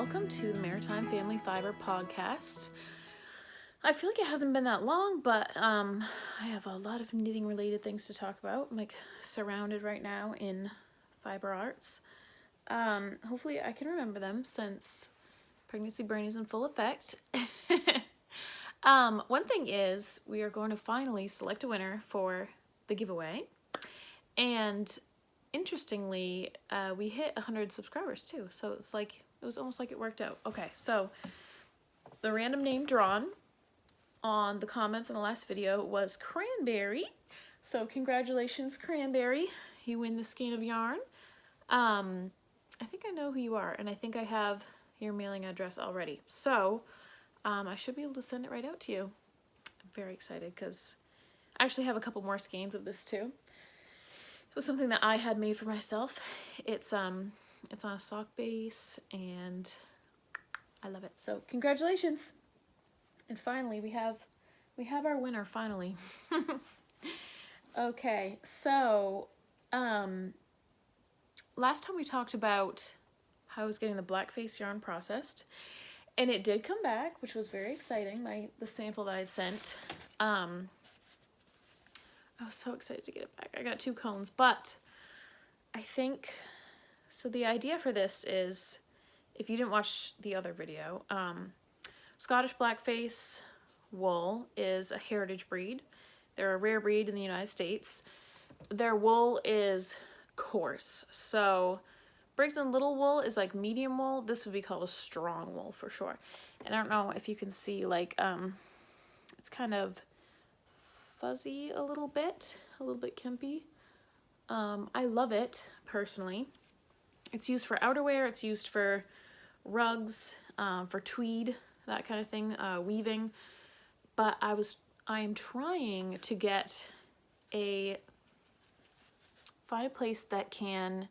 welcome to the Maritime Family Fiber Podcast. I feel like it hasn't been that long, but I have a lot of knitting related things to talk about. I'm like surrounded right now in fiber arts. Hopefully I can remember them since pregnancy brain is in full effect. One thing is we are going to finally select a winner for the giveaway. And interestingly, we hit 100 subscribers too. So it's like, it was almost like it worked out. Okay, so the random name drawn on the comments in the last video was Cranberry. So congratulations, Cranberry. You win the skein of yarn. I think I know who you are, and I think I have your mailing address already. So I should be able to send it right out to you. I'm very excited because I actually have a couple more skeins of this too. It was something that I had made for myself. It's on a sock base and I love it. So congratulations. And finally we have our winner finally. Okay, so last time we talked about how I was getting the blackface yarn processed, and it did come back, which was very exciting. The sample that I sent. I was so excited to get it back. I got 2 cones, but I think, so the idea for this is, if you didn't watch the other video, Scottish Blackface wool is a heritage breed. They're a rare breed in the United States. Their wool is coarse. So Briggs & Little wool is like medium wool. This would be called a strong wool for sure. And I don't know if you can see, like, it's kind of fuzzy a little bit kimpy. I love it personally. It's used for outerwear, it's used for rugs, for tweed, that kind of thing, weaving. But I am trying to find a place that can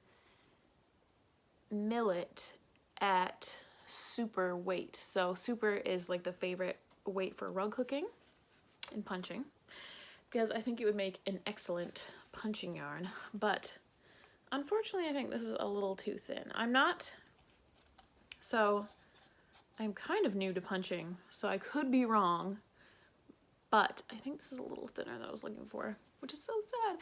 mill it at super weight. So super is like the favorite weight for rug hooking and punching, because I think it would make an excellent punching yarn, but unfortunately I think this is a little too thin. I'm kind of new to punching, so I could be wrong, but I think this is a little thinner than I was looking for, which is so sad.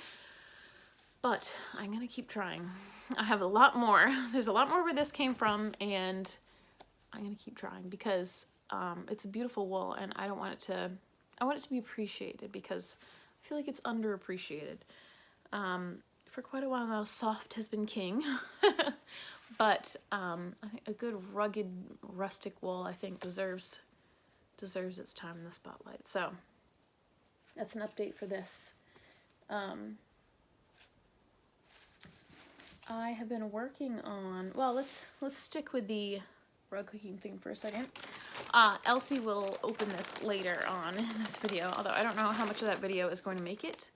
But I'm gonna keep trying. I have a lot more. There's a lot more where this came from, and I'm gonna keep trying because it's a beautiful wool, and I want it to be appreciated, because I feel like it's underappreciated. For quite a while now, soft has been king, but I think a good rugged rustic wool, I think, deserves its time in the spotlight. So that's an update for this. I have been working on, well, let's stick with the rug cooking thing for a second. Elsie will open this later on in this video, although I don't know how much of that video is going to make it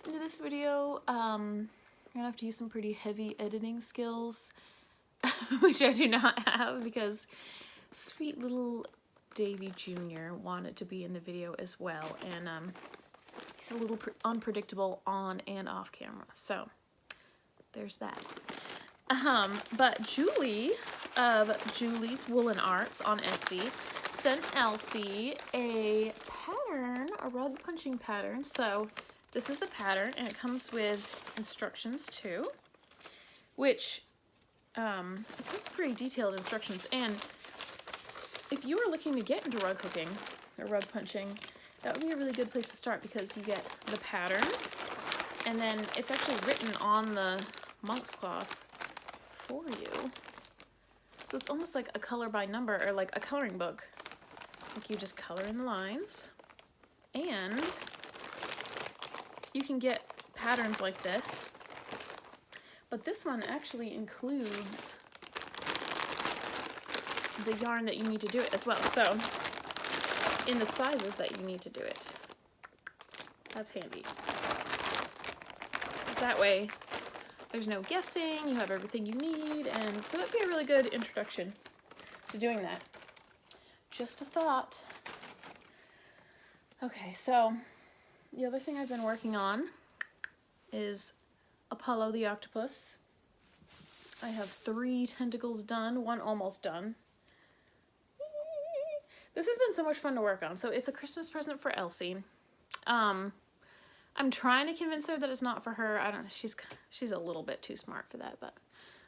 into this video. I'm gonna have to use some pretty heavy editing skills, which I do not have, because sweet little Davy Jr. wanted to be in the video as well, and he's a little unpredictable on and off camera, so there's that. But Julie of Julie's Woolen Arts on Etsy sent Elsie a pattern, a rug punching pattern. So this is the pattern, and it comes with instructions too, which this is pretty detailed instructions. And if you are looking to get into rug hooking or rug punching, that would be a really good place to start, because you get the pattern, and then it's actually written on the monk's cloth for you. So it's almost like a color by number, or like a coloring book. Like you just color in the lines, and you can get patterns like this, but this one actually includes the yarn that you need to do it as well. So in the sizes that you need to do it. That's handy. Because that way there's no guessing, you have everything you need, and so that'd be a really good introduction to doing that. Just a thought. Okay, so the other thing I've been working on is Apollo the Octopus. I have 3 tentacles done, 1 almost done. This has been so much fun to work on. So it's a Christmas present for Elsie. I'm trying to convince her that it's not for her. I don't know. She's a little bit too smart for that, but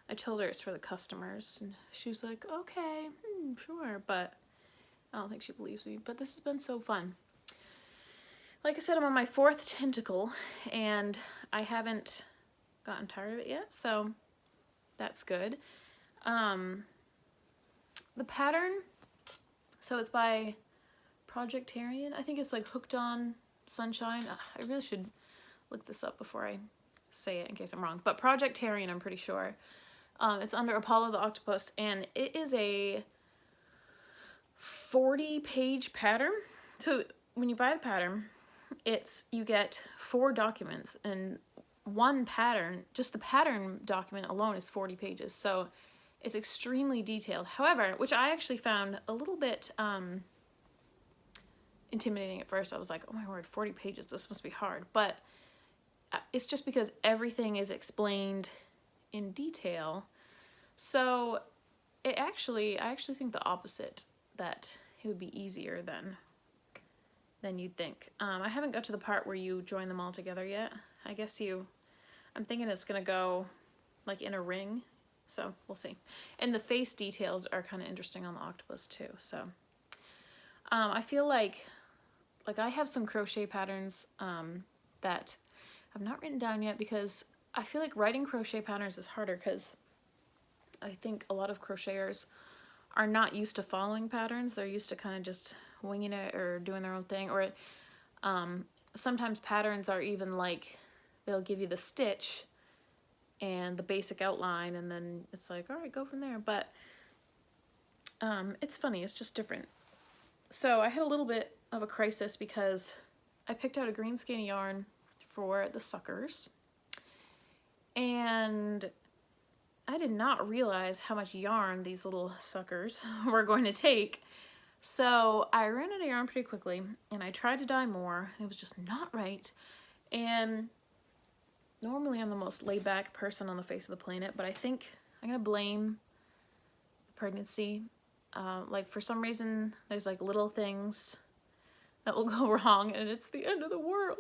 I told her it's for the customers, and she was like, okay, sure, but I don't think she believes me. But this has been so fun. Like I said, I'm on my 4th tentacle, and I haven't gotten tired of it yet, so that's good. The pattern, so it's by Projectarian. I think it's like Hooked on Sunshine. I really should look this up before I say it in case I'm wrong, but Projectarian, I'm pretty sure. It's under Apollo the Octopus, and it is a 40-page pattern. So when you buy the pattern, you get 4 documents, and one pattern, just the pattern document alone is 40 pages. So it's extremely detailed. However, which I actually found a little bit intimidating at first. I was like, oh my word, 40 pages, this must be hard. But it's just because everything is explained in detail. So I actually think the opposite, that it would be easier than you'd think. I haven't got to the part where you join them all together yet. I guess I'm thinking it's gonna go like in a ring, so we'll see. And the face details are kind of interesting on the octopus too. So I feel like I have some crochet patterns that I've not written down yet, because I feel like writing crochet patterns is harder, because I think a lot of crocheters are not used to following patterns. They're used to kind of just winging it or doing their own thing. Or sometimes patterns are even like, they'll give you the stitch and the basic outline, and then it's like, all right, go from there. But it's funny, it's just different. So I had a little bit of a crisis because I picked out a green skein yarn for the suckers, and I did not realize how much yarn these little suckers were going to take. So I ran out of yarn pretty quickly, and I tried to dye more. It was just not right. And normally I'm the most laid-back person on the face of the planet, but I think I'm gonna blame the pregnancy. Like, for some reason, there's like little things that will go wrong, and it's the end of the world.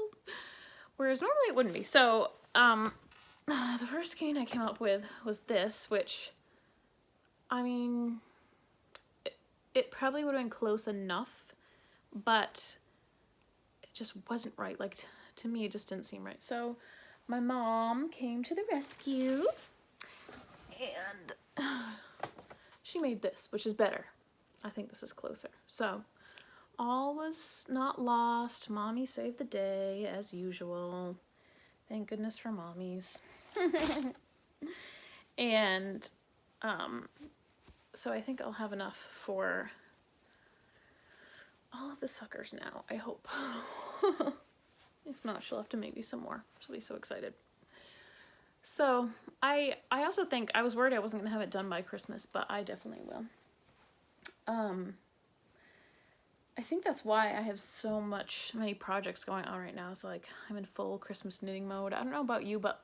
Whereas normally it wouldn't be. So the first skein I came up with was this, which, I mean, it probably would have been close enough, but it just wasn't right. Like, to me, it just didn't seem right. So my mom came to the rescue, and she made this, which is better. I think this is closer. So all was not lost. Mommy saved the day, as usual. Thank goodness for mommies. And so I think I'll have enough for all of the suckers now, I hope. If not, she'll have to make me some more. She'll be so excited. So I also think, I was worried I wasn't gonna have it done by Christmas, but I definitely will. I think that's why I have so many projects going on right now. It's like I'm in full Christmas knitting mode. I don't know about you, but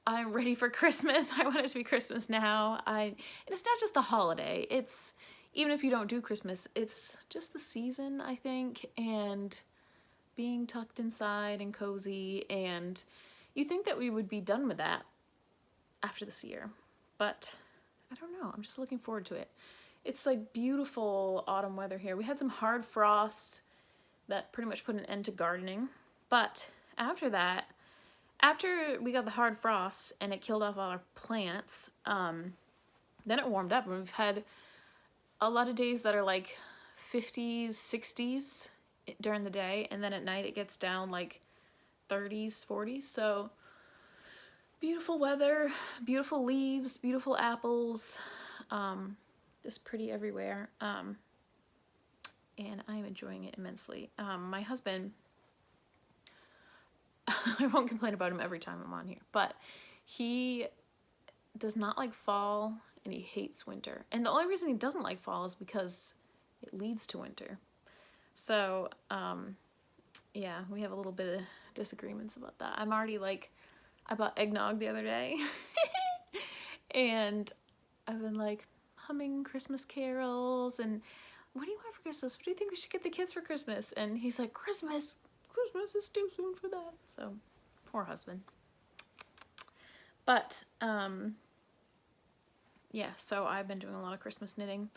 I'm ready for Christmas. I want it to be Christmas now. And it's not just the holiday. It's, even if you don't do Christmas, it's just the season, I think, and being tucked inside and cozy. And you think that we would be done with that after this year, but I don't know. I'm just looking forward to it. It's like beautiful autumn weather here. We had some hard frosts that pretty much put an end to gardening, but after that, after we got the hard frosts and it killed off all our plants, then it warmed up, and we've had a lot of days that are like 50s, 60s during the day, and then at night it gets down like 30s, 40s. So beautiful weather, beautiful leaves, beautiful apples, just pretty everywhere. And I am enjoying it immensely. My husband, I won't complain about him every time I'm on here, but he does not like fall, and he hates winter. And the only reason he doesn't like fall is because it leads to winter. So, yeah, we have a little bit of disagreements about that. I'm already like, I bought eggnog the other day, and I've been like humming Christmas carols, and what do you want for Christmas? What do you think we should get the kids for Christmas? And he's like, Christmas is too soon for that. So, poor husband. But, yeah, so I've been doing a lot of Christmas knitting.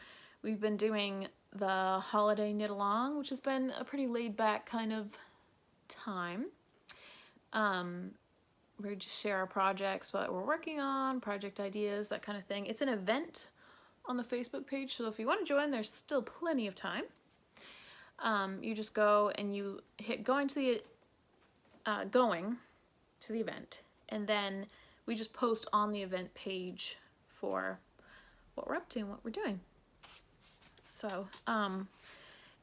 We've been doing the holiday knit along, which has been a pretty laid back kind of time. We just share our projects, what we're working on, project ideas, that kind of thing. It's an event on the Facebook page, so if you want to join, there's still plenty of time. You just go and you hit going to the event, and then we just post on the event page for what we're up to and what we're doing. So, and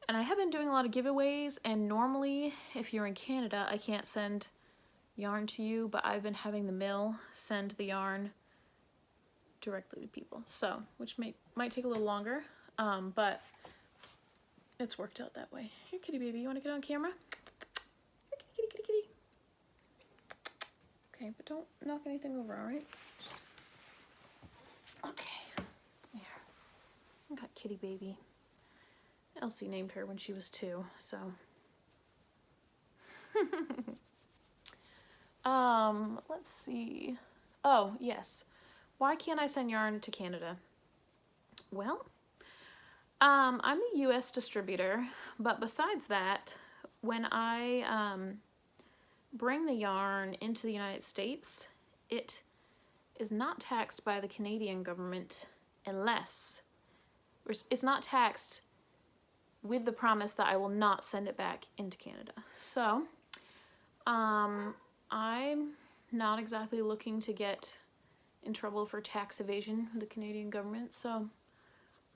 I have been doing a lot of giveaways, and normally if you're in Canada, I can't send yarn to you, but I've been having the mill send the yarn directly to people, so which might take a little longer, but it's worked out that way. Here, kitty baby, you want to get on camera? Here, kitty, kitty, kitty, kitty. Okay, but don't knock anything over, all right? Okay, there. I got kitty baby. Elsie named her when she was 2, so. Let's see. Oh, yes. Why can't I send yarn to Canada? Well, I'm the US distributor, but besides that, when I bring the yarn into the United States, it is not taxed by the Canadian government unless it's not taxed with the promise that I will not send it back into Canada. So, I'm not exactly looking to get in trouble for tax evasion with the Canadian government, so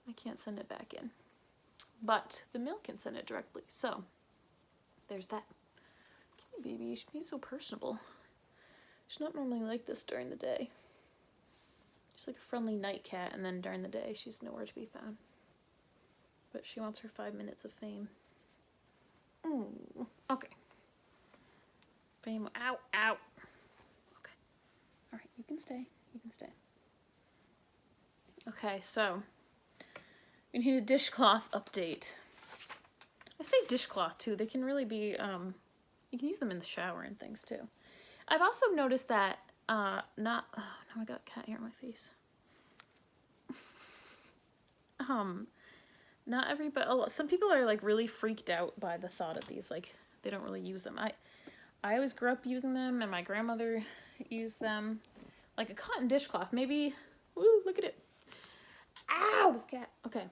I can't send it back in. But the mill can send it directly, so there's that. Kitty baby, she's so personable. She's not normally like this during the day. She's like a friendly night cat, and then during the day she's nowhere to be found. But she wants her 5 minutes of fame. Ooh, okay. Fame, ow, ow. Okay. All right, you can stay. You can stay. Okay, so we need a dishcloth update. I say dishcloth too. They can really be, you can use them in the shower and things too. I've also noticed that, oh, now I got cat hair on my face. Not everybody, some people are like really freaked out by the thought of these, like they don't really use them. I always grew up using them, and my grandmother used them. Like a cotton dishcloth, maybe, woo, look at it. Ow, this cat, okay.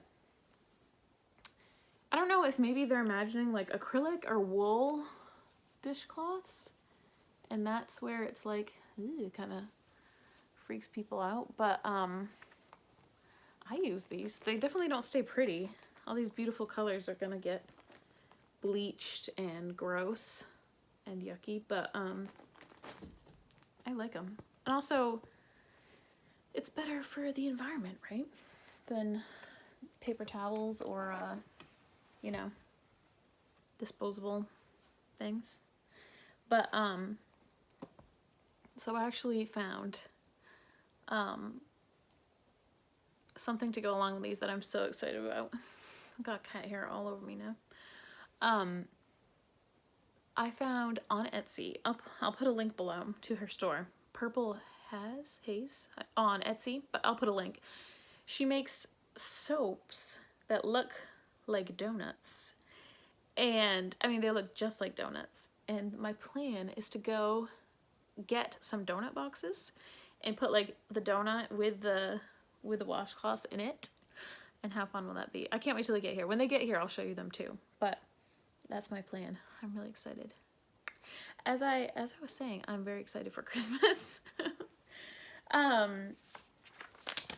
I don't know if maybe they're imagining like acrylic or wool dishcloths, and that's where it's like, ooh, kind of freaks people out, but I use these. They definitely don't stay pretty. All these beautiful colors are gonna get bleached and gross and yucky, but I like them. And also, it's better for the environment, right? Than paper towels or, you know, disposable things. But, so I actually found something to go along with these that I'm so excited about. I've got cat hair all over me now. I found on Etsy, I'll put a link below to her store, Purple Haze on Etsy, but I'll put a link. She makes soaps that look like donuts, and I mean they look just like donuts, and my plan is to go get some donut boxes and put like the donut with the washcloths in it, and how fun will that be? I can't wait till they get here. When they get here, I'll show you them too, but that's my plan. I'm really excited. As I was saying, I'm very excited for Christmas. I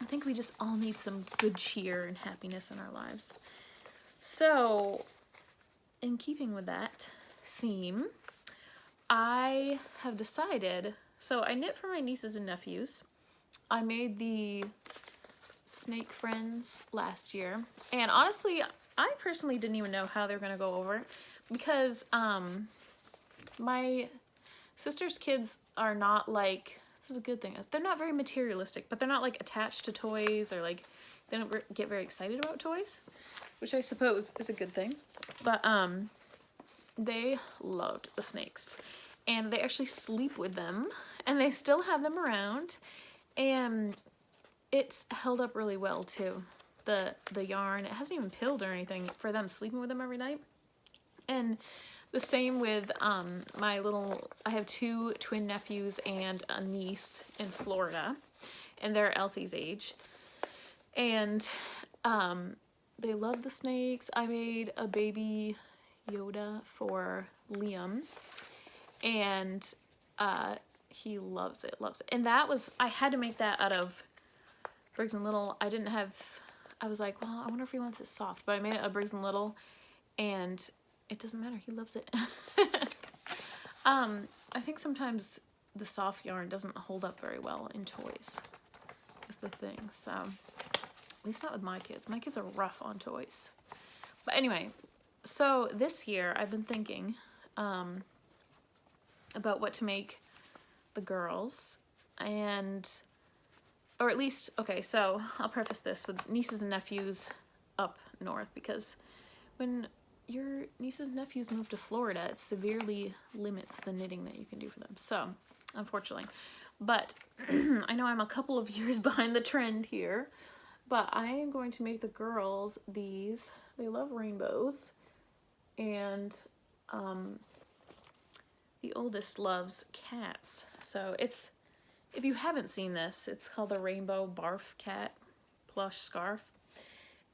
think we just all need some good cheer and happiness in our lives. So, in keeping with that theme, I have decided, so I knit for my nieces and nephews. I made the Snake Friends last year, and honestly, I personally didn't even know how they were going to go over, because my sister's kids are not like, this is a good thing, they're not very materialistic, but they're not like attached to toys or like they don't get very excited about toys, which I suppose is a good thing. But they loved the snakes, and they actually sleep with them, and they still have them around, and it's held up really well too. The yarn, it hasn't even pilled or anything for them sleeping with them every night. And the same with I have 2 twin nephews and a niece in Florida, and they're Elsie's age. And they love the snakes. I made a baby Yoda for Liam, and he loves it, And that was, I had to make that out of Briggs & Little. I was like, well, I wonder if he wants it soft, but I made it a Briggs & Little, and it doesn't matter, he loves it. I think sometimes the soft yarn doesn't hold up very well in toys, is the thing. So, at least not with my kids. My kids are rough on toys. But anyway, so this year I've been thinking about what to make the girls, or at least, okay, so I'll preface this with nieces and nephews up north, because when your nieces and nephews move to Florida, it severely limits the knitting that you can do for them. So, unfortunately. But I know I'm a couple of years behind the trend here, but I am going to make the girls these. They love rainbows, and the oldest loves cats. So it's, if you haven't seen this, it's called the Rainbow Barf Cat Plush Scarf.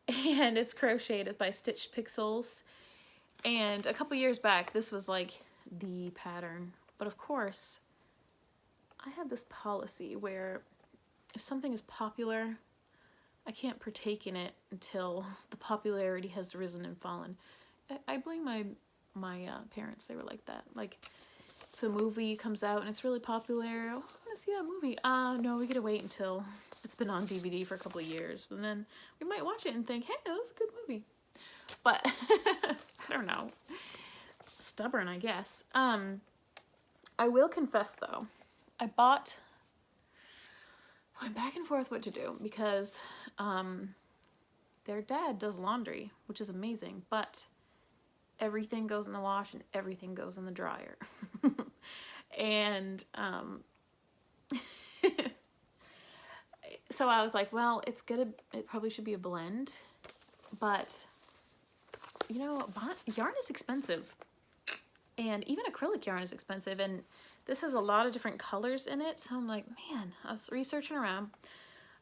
And it's crocheted. It's by Stitched Pixels. And a couple years back, this was like the pattern. But of course, I have this policy where if something is popular, I can't partake in it until the popularity has risen and fallen. I blame my parents. They were like that. Like, if a movie comes out and it's really popular, oh, I want to see that movie. No, we gotta wait until it's been on DVD for a couple of years, and then we might watch it and think, hey, that was a good movie. But I don't know. Stubborn, I guess. I will confess though, I'm back and forth what to do, because their dad does laundry, which is amazing, but everything goes in the wash and everything goes in the dryer. And so I was like, well, it probably should be a blend, but you know, yarn is expensive, and even acrylic yarn is expensive, and this has a lot of different colors in it. So I'm like, man, I was researching around.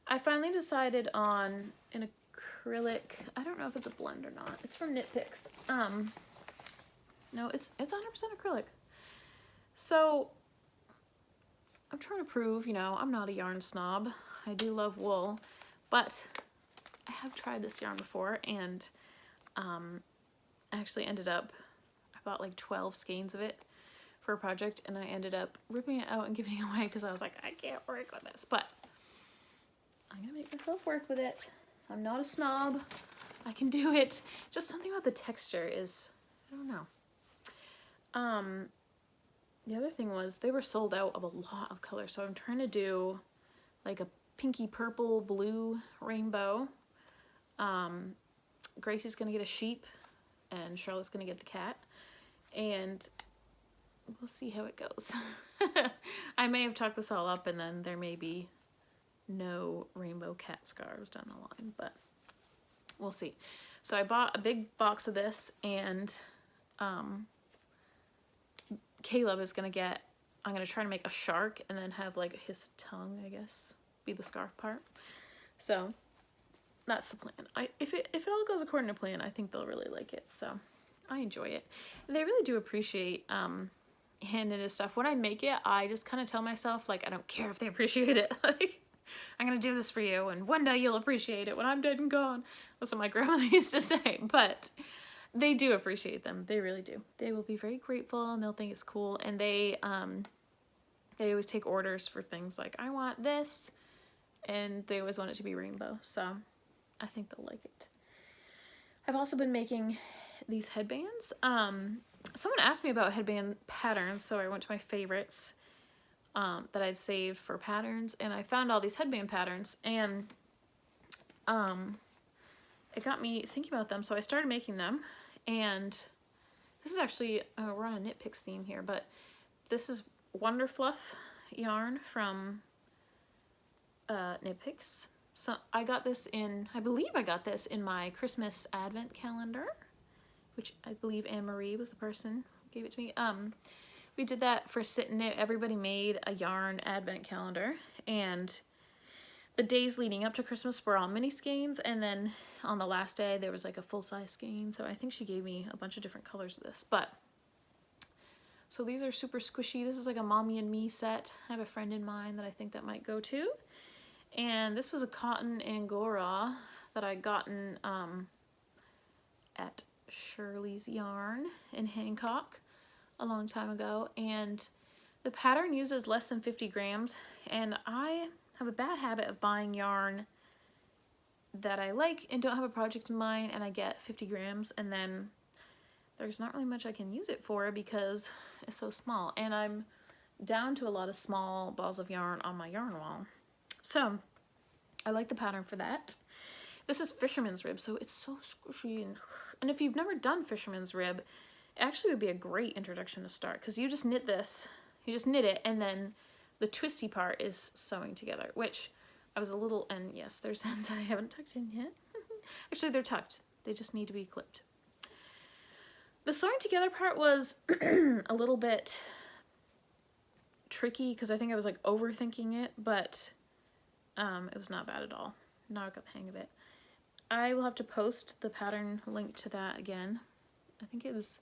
I finally decided on an acrylic. I don't know if it's a blend or not. It's from Knit Picks. No, it's 100% acrylic. So I'm trying to prove, you know, I'm not a yarn snob. I do love wool, but I have tried this yarn before, and I actually ended up, I bought like 12 skeins of it for a project, and I ended up ripping it out and giving it away because I was like, I can't work with this, but I'm gonna make myself work with it. I'm not a snob. I can do it. Just something about the texture is, I don't know. The other thing was they were sold out of a lot of colors, so I'm trying to do like a pinky purple blue rainbow. Gracie's gonna get a sheep, and Charlotte's gonna get the cat, and we'll see how it goes. I may have talked this all up, and then there may be no rainbow cat scarves down the line, but we'll see. So I bought a big box of this, and Caleb is gonna get, I'm gonna try to make a shark and then have like his tongue, I guess, be the scarf part. So that's the plan. If it all goes according to plan, I think they'll really like it. So I enjoy it. And they really do appreciate hand-knitted stuff. When I make it, I just kind of tell myself, like, I don't care if they appreciate it. Like, I'm gonna do this for you, and one day you'll appreciate it when I'm dead and gone. That's what my grandmother used to say. But they do appreciate them. They really do. They will be very grateful, and they'll think it's cool. And they always take orders for things like, I want this, and they always want it to be rainbow. So I think they'll like it. I've also been making these headbands. Someone asked me about headband patterns, so I went to my favorites that I'd saved for patterns, and I found all these headband patterns, and it got me thinking about them, so I started making them. And this is actually, we're on a Knit Picks theme here, but this is Wonder Fluff yarn from Knit Picks. So I got this in, I believe I got this in my Christmas advent calendar, which I believe Anne-Marie was the person who gave it to me. We did that for Sit and Knit. Everybody made a yarn advent calendar, and the days leading up to Christmas were all mini skeins, and then on the last day there was like a full-size skein. So I think she gave me a bunch of different colors of this. But so these are super squishy. This is like a Mommy and Me set. I have a friend in mind that I think that might go to. And this was a cotton Angora that I gotten at Shirley's Yarn in Hancock a long time ago, and the pattern uses less than 50 grams, and I have a bad habit of buying yarn that I like and don't have a project in mind, and I get 50 grams and then there's not really much I can use it for because it's so small, and I'm down to a lot of small balls of yarn on my yarn wall. So I like the pattern for that. This is Fisherman's Rib, so it's so squishy, and if you've never done Fisherman's Rib, it actually would be a great introduction to start, because you just knit this, you just knit it, and then the twisty part is sewing together, which I was a little, and yes, there's ends I haven't tucked in yet. Actually, they're tucked. They just need to be clipped. The sewing together part was a little bit tricky, because I think I was like overthinking it, but it was not bad at all. Now I got the hang of it. I will have to post the pattern link to that again. I think it was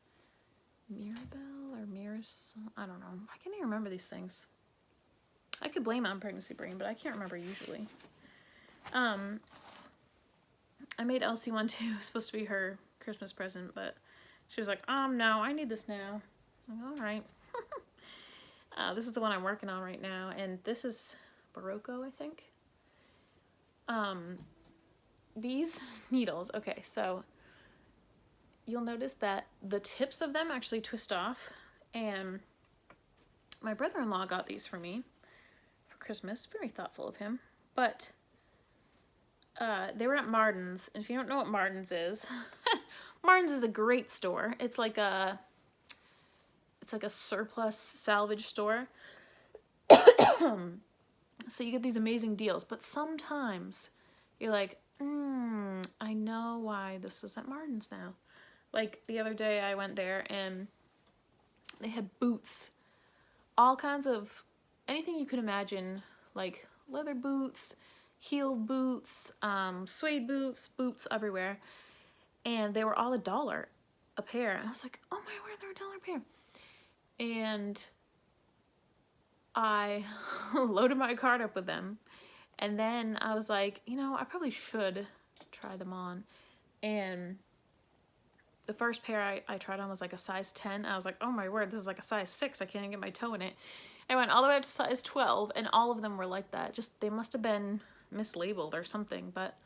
Mirabelle or Miras, I don't know. I can't even remember these things. I could blame it on pregnancy brain, but I can't remember usually. I made Elsie one too. It was supposed to be her Christmas present, but she was like, no, I need this now. I'm like, all right. This is the one I'm working on right now, and this is Barocco, I think. These needles, okay, so you'll notice that the tips of them actually twist off, and my brother-in-law got these for me for Christmas. Very thoughtful of him. But they were at Martin's, and if you don't know what Martin's is, Martin's is a great store. It's like a surplus salvage store. So you get these amazing deals, but sometimes you're like, I know why this was at Martin's now. Like the other day I went there and they had boots, all kinds of, anything you could imagine, like leather boots, heeled boots, suede boots, boots everywhere. And they were all $1 a pair. And I was like, oh my word, they're $1 a pair. And I loaded my cart up with them. And then I was like, you know, I probably should try them on. And the first pair I tried on was like a size 10. I was like, oh my word, this is like a size 6. I can't even get my toe in it. I went all the way up to size 12, and all of them were like that. Just, they must have been mislabeled or something. But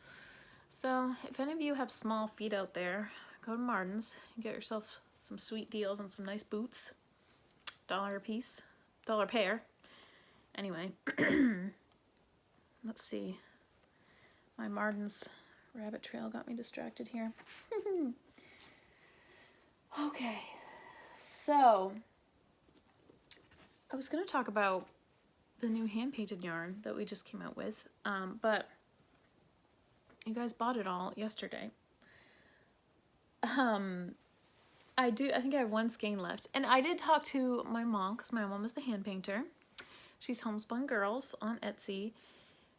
so if any of you have small feet out there, go to Martin's and get yourself some sweet deals on some nice boots. $1 a piece, $1 a pair. Anyway, let's see. My Martin's rabbit trail got me distracted here. Okay, so I was going to talk about the new hand-painted yarn that we just came out with, but you guys bought it all yesterday. I think I have one skein left, and I did talk to my mom, because my mom is the hand painter. She's Homespun Girls on Etsy.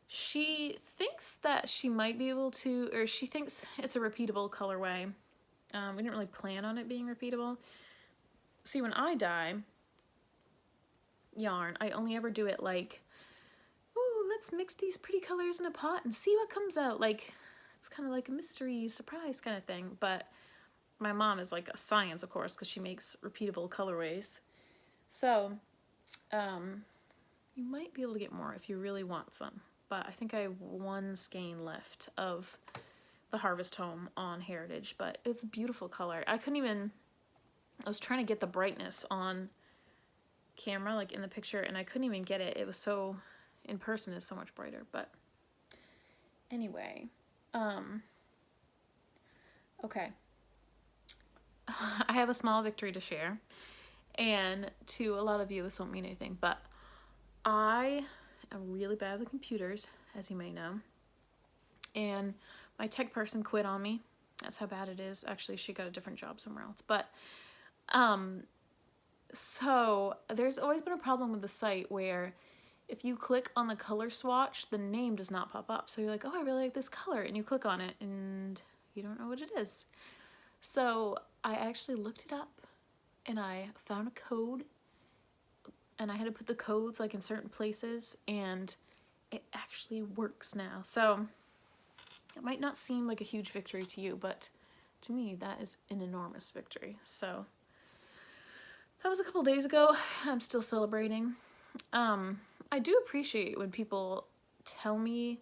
She thinks that she might be able to, or she thinks it's a repeatable colorway. We didn't really plan on it being repeatable. See, when I dye yarn, I only ever do it like, ooh, let's mix these pretty colors in a pot and see what comes out. Like, it's kind of like a mystery surprise kind of thing. But my mom is like a science, of course, because she makes repeatable colorways. So, you might be able to get more if you really want some. But I think I have one skein left of the Harvest Home on Heritage, but it's a beautiful color. I was trying to get the brightness on camera, like in the picture, and I couldn't even get it. It was so, in person it's so much brighter. But anyway, Okay. I have a small victory to share, and to a lot of you this won't mean anything, but I am really bad with computers, as you may know, and my tech person quit on me. That's how bad it is. Actually, she got a different job somewhere else, but so there's always been a problem with the site where if you click on the color swatch, the name does not pop up. So you're like, oh, I really like this color, and you click on it and you don't know what it is. So I actually looked it up and I found a code, and I had to put the codes like in certain places, and it actually works now. So it might not seem like a huge victory to you, but to me that is an enormous victory. So that was a couple days ago. I'm still celebrating. I do appreciate when people tell me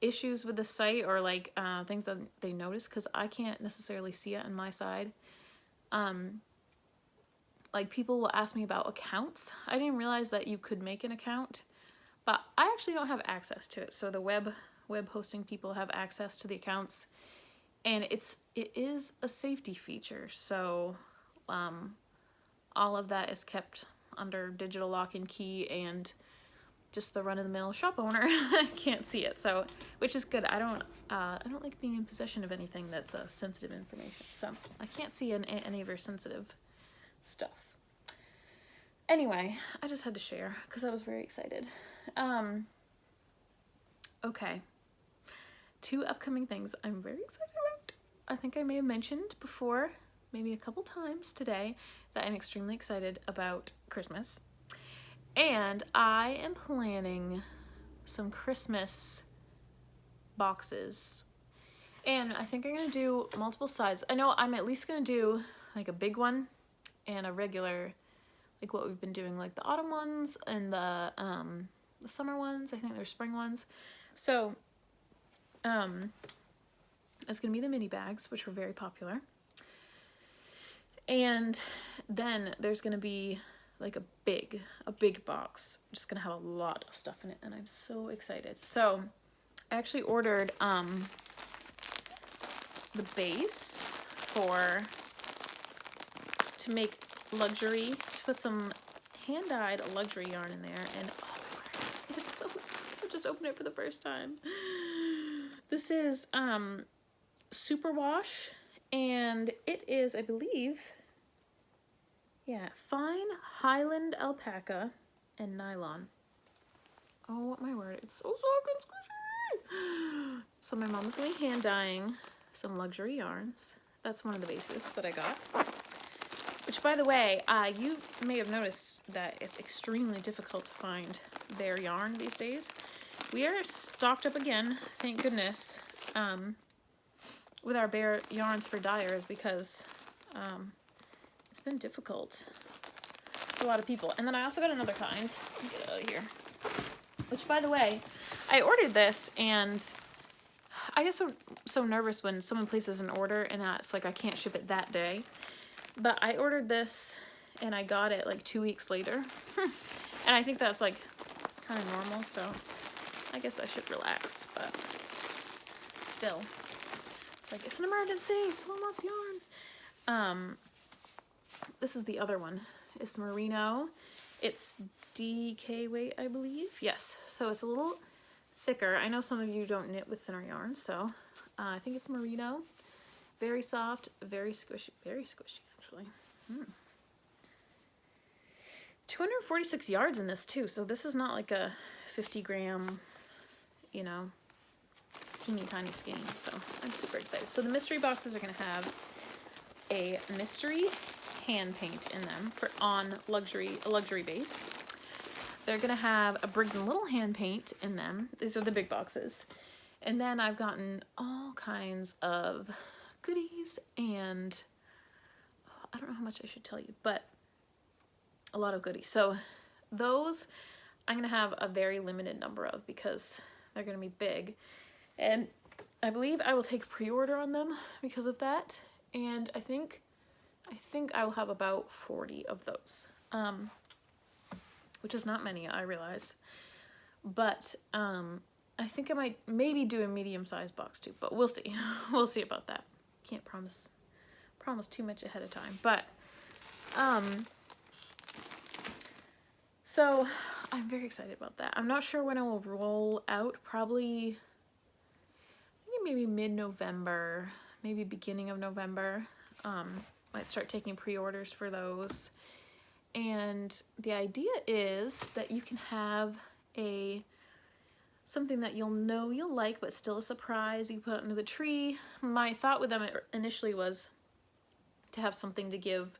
issues with the site or like things that they notice, because I can't necessarily see it on my side. Like people will ask me about accounts. I didn't realize that you could make an account, but I actually don't have access to it. So the web hosting people have access to the accounts, and it is a safety feature. So all of that is kept under digital lock and key, and just the run-of-the-mill shop owner can't see it. So, which is good. I don't like being in possession of anything that's sensitive information. So I can't see any of your sensitive stuff. Anyway, I just had to share because I was very excited. Okay. 2 upcoming things I'm very excited about. I think I may have mentioned before, maybe a couple times today, that I'm extremely excited about Christmas. And I am planning some Christmas boxes. And I think I'm going to do multiple sizes. I know I'm at least going to do like a big one and a regular, like what we've been doing, like the autumn ones and the summer ones. I think they're spring ones. So it's going to be the mini bags, which were very popular. And then there's going to be like a big box. I'm just going to have a lot of stuff in it, and I'm so excited. So I actually ordered the base to make luxury, to put some hand-dyed luxury yarn in there, and oh my word, it's so, I just opened it for the first time. This is Superwash, and it is, I believe, yeah, fine Highland alpaca and nylon. Oh my word, it's so soft and squishy. So my mom's gonna be hand dyeing some luxury yarns. That's one of the bases that I got. Which, by the way, you may have noticed that it's extremely difficult to find bare yarn these days. We are stocked up again, thank goodness, with our bare yarns for dyers, because it's been difficult for a lot of people. And then I also got another kind. Let me get it out of here. Which, by the way, I ordered this, and I get so nervous when someone places an order and it's like I can't ship it that day. But I ordered this and I got it like 2 weeks later. And I think that's like kind of normal, so I guess I should relax, but still. It's like, it's an emergency, someone wants yarn. This is the other one. It's merino. It's DK weight, I believe. Yes, so it's a little thicker. I know some of you don't knit with thinner yarn, so I think it's merino. Very soft, very squishy actually. 246 yards in this too, so this is not like a 50 gram, you know, teeny tiny skein, so I'm super excited. So the mystery boxes are going to have a mystery hand paint in them on a luxury base. They're going to have a Briggs & Little hand paint in them. These are the big boxes. And then I've gotten all kinds of goodies, and I don't know how much I should tell you, but a lot of goodies. So those I'm going to have a very limited number of because they're going to be big. And I believe I will take pre-order on them because of that. And I think I will have about 40 of those, which is not many, I realize. But I think I might maybe do a medium-sized box too, but we'll see. We'll see about that. Can't promise too much ahead of time, but so I'm very excited about that. I'm not sure when it will roll out. Probably maybe mid-November, maybe beginning of November. Might start taking pre-orders for those. And the idea is that you can have something that you'll know you'll like, but still a surprise. You put it under the tree. My thought with them initially was to have something to give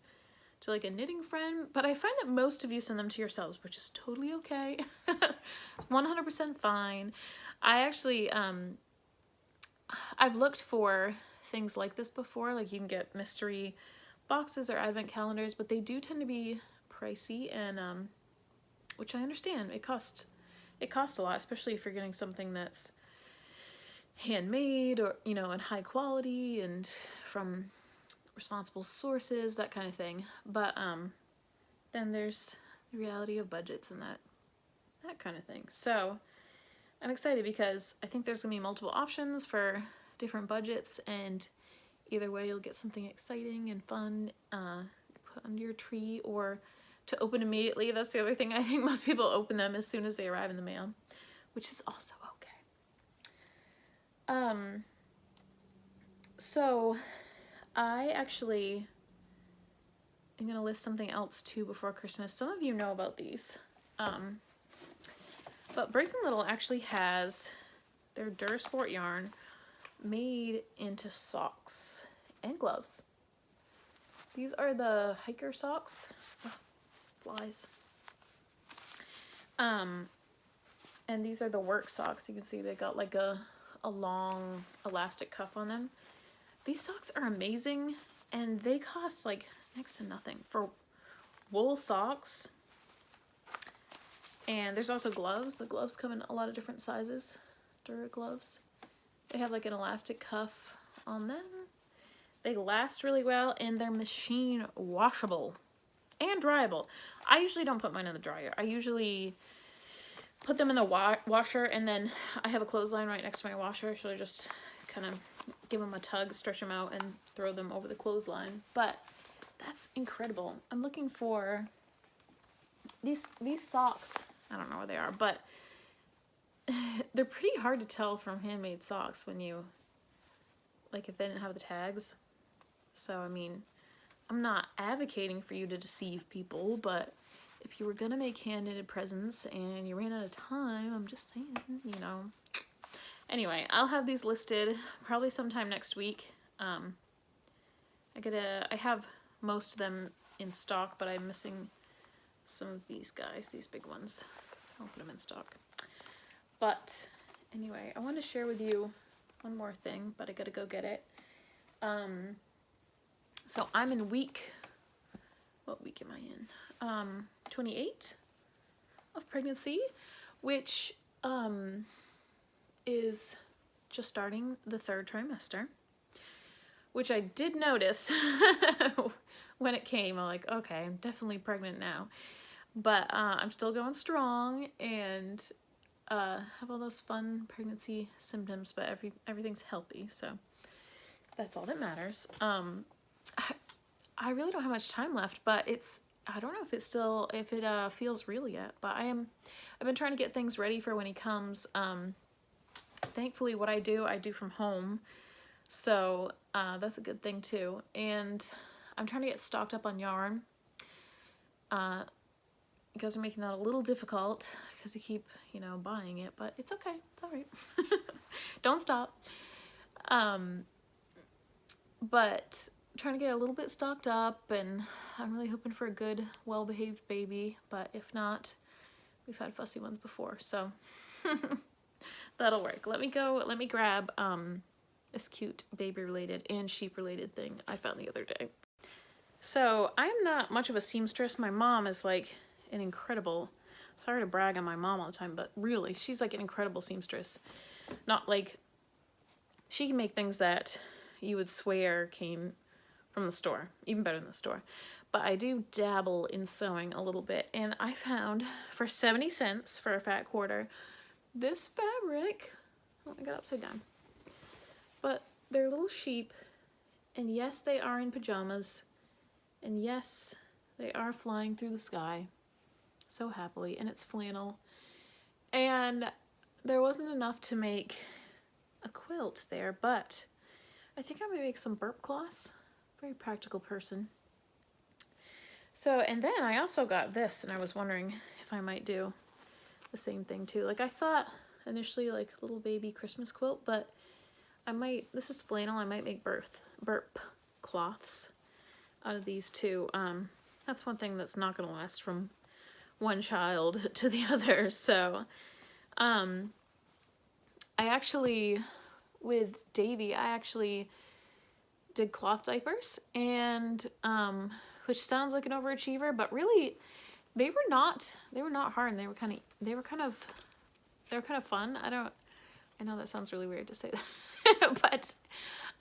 to like a knitting friend, but I find that most of you send them to yourselves, which is totally okay. It's 100% fine. I actually, I've looked for things like this before, like you can get mystery boxes or advent calendars, but they do tend to be pricey, and which I understand. It costs a lot, especially if you're getting something that's handmade or, you know, and high quality and from responsible sources, that kind of thing. But then there's the reality of budgets and that kind of thing. So I'm excited because I think there's gonna be multiple options for different budgets, and either way you'll get something exciting and fun to put under your tree or to open immediately. That's the other thing. I think most people open them as soon as they arrive in the mail, which is also okay. So I actually am gonna list something else too before Christmas. Some of you know about these, but Briggs & Little actually has their Durasport yarn made into socks and gloves. These are the hiker socks. Oh, flies. And these are the work socks. You can see they got like a long elastic cuff on them. These socks are amazing, and they cost like next to nothing for wool socks. And there's also gloves. The gloves come in a lot of different sizes. Duragloves. They have like an elastic cuff on them. They last really well, and they're machine washable and dryable. I usually don't put mine in the dryer. I usually put them in the washer, and then I have a clothesline right next to my washer, so I just kind of give them a tug, stretch them out, and throw them over the clothesline. But that's incredible. I'm looking for these socks. I don't know where they are, but they're pretty hard to tell from handmade socks when you, like, if they didn't have the tags. So, I mean, I'm not advocating for you to deceive people, but if you were gonna make hand-knitted presents and you ran out of time, I'm just saying, you know. Anyway, I'll have these listed probably sometime next week. I have most of them in stock, but I'm missing some of these guys, these big ones. I'll put them in stock. But anyway, I want to share with you one more thing, but I gotta go get it. So I'm in what week am I in? 28 of pregnancy, which is just starting the 3rd trimester, which I did notice when it came. I'm like, okay, I'm definitely pregnant now, but I'm still going strong and have all those fun pregnancy symptoms, but everything's healthy, so that's all that matters. I really don't have much time left, but I don't know if it feels real yet, but I've been trying to get things ready for when he comes. Thankfully what I do from home, so that's a good thing too. And I'm trying to get stocked up on yarn. You guys are making that a little difficult because you keep, you know, buying it, but it's okay. It's all right. Don't stop. But trying to get a little bit stocked up, and I'm really hoping for a good, well-behaved baby, but if not, we've had fussy ones before, so that'll work. Let me grab this cute baby-related and sheep-related thing I found the other day. So I'm not much of a seamstress. My mom is like an incredible, sorry to brag on my mom all the time, but really, she's like an incredible seamstress. Not like, she can make things that you would swear came from the store, even better than the store. But I do dabble in sewing a little bit, and I found for 70 cents for a fat quarter this fabric, oh, I got upside down, but they're little sheep, and yes, they are in pajamas, and yes, they are flying through the sky so happily, and it's flannel, and there wasn't enough to make a quilt there, but I think I'm gonna make some burp cloths. Very practical person. So, and then I also got this, and I was wondering if I might do the same thing too. Like, I thought initially like little baby Christmas quilt, but I might, this is flannel, I might make burp cloths out of these too. That's one thing that's not gonna last from one child to the other. So, I actually, with Davy, I actually did cloth diapers, and which sounds like an overachiever, but really they were not hard, and they were kind of fun. I know that sounds really weird to say that, but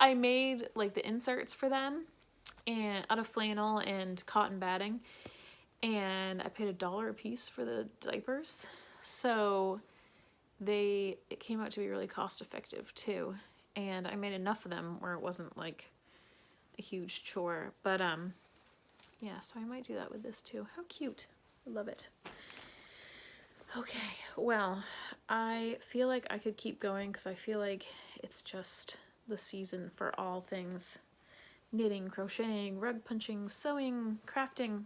I made like the inserts for them and out of flannel and cotton batting, and I paid $1 a piece for the diapers, so it came out to be really cost effective too, and I made enough of them where it wasn't like a huge chore. But yeah, so I might do that with this too. How cute. I love it. Okay, well, I feel like I could keep going because I feel like it's just the season for all things knitting, crocheting, rug punching, sewing, crafting,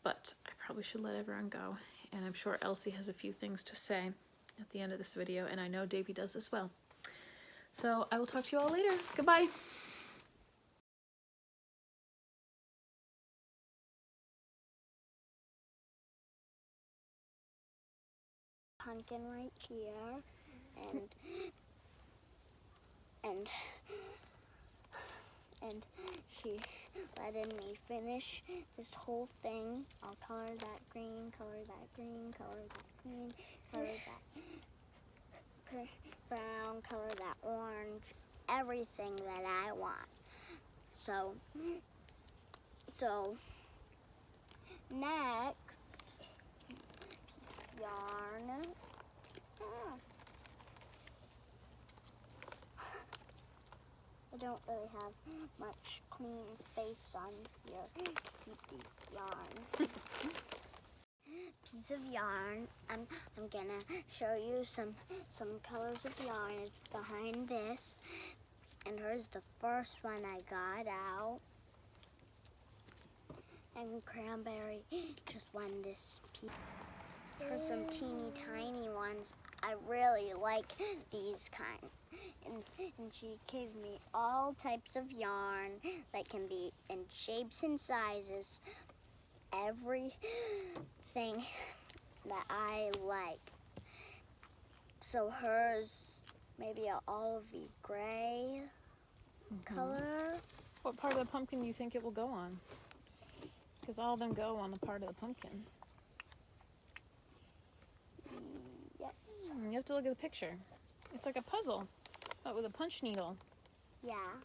but I probably should let everyone go, and I'm sure Elsie has a few things to say at the end of this video, and I know Davy does as well. So I will talk to you all later. Goodbye. Pumpkin right here, and she letting me finish this whole thing. I'll color that green, color that green, color that green, color that brown, color that orange, everything that I want. So next, yarn. I don't really have much clean space on here to keep these yarn. Piece of yarn. I'm gonna show you some colors of yarn. It's behind this, and here's the first one I got out. And Cranberry just won this piece. Here's some teeny tiny ones. I really like these kind. And she gave me all types of yarn that can be in shapes and sizes. Everything that I like. So hers maybe an olivey gray color. What part of the pumpkin do you think it will go on? Because all of them go on a part of the pumpkin. Yes. You have to look at the picture. It's like a puzzle, but with a punch needle. Yeah,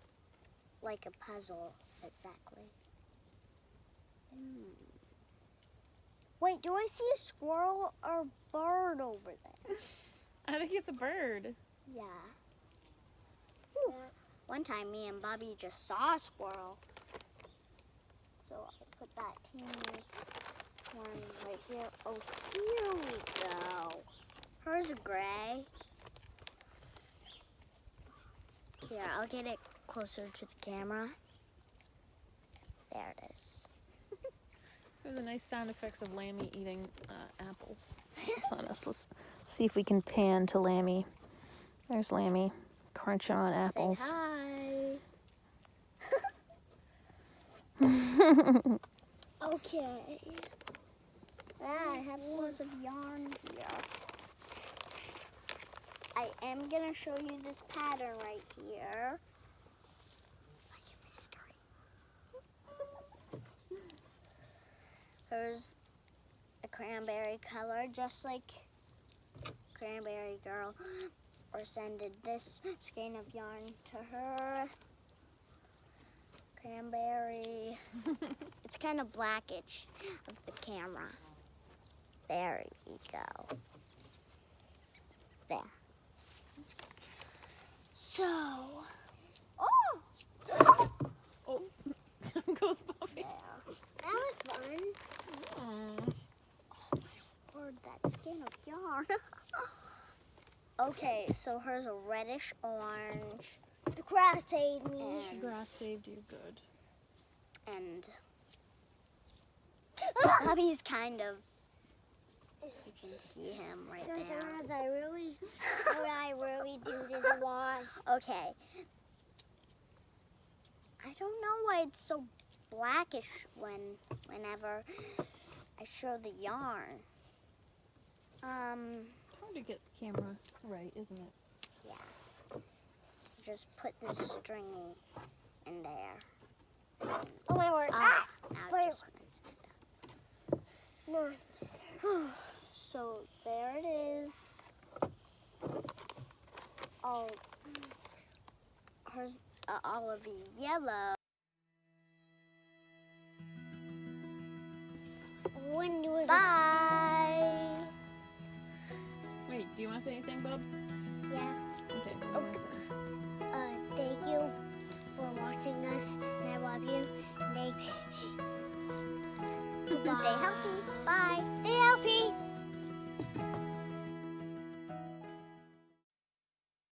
like a puzzle, exactly. Wait, do I see a squirrel or a bird over there? I think it's a bird. Yeah. Ooh. One time, me and Bobby just saw a squirrel. So I'll put that teeny one right here. Oh, here we go. Hers a gray. Here, I'll get it closer to the camera. There it is. There's the nice sound effects of Lammy eating apples. On us. Let's see if we can pan to Lammy. There's Lammy crunching on apples. Say hi. Okay. I have lots of yarn here. I am gonna show you this pattern right here. Like a mystery. Here's a cranberry color, just like Cranberry Girl. Or sended this skein of yarn to her. Cranberry. It's kind of blackish of the camera. There we go. There. So, oh, Oh, some goes Bobby. there. That was fun. Aw. Oh my word, that skein of yarn. Okay, so hers a reddish orange. The grass saved me. Grass saved you, good. And Bobby's kind of, you can see him right there. What I really do this a lot. Okay. I don't know why it's so blackish whenever I show the yarn. It's hard to get the camera right, isn't it? Yeah. Just put the stringy in there. Oh my word. Ah. Now it just missed it. No. So there it is. Oh, hers olivey yellow. Bye. Wait, do you want to say anything, Bob? Yeah. Okay, what do you want to say? Thank you for watching us, and I love you. Thanks. Stay healthy.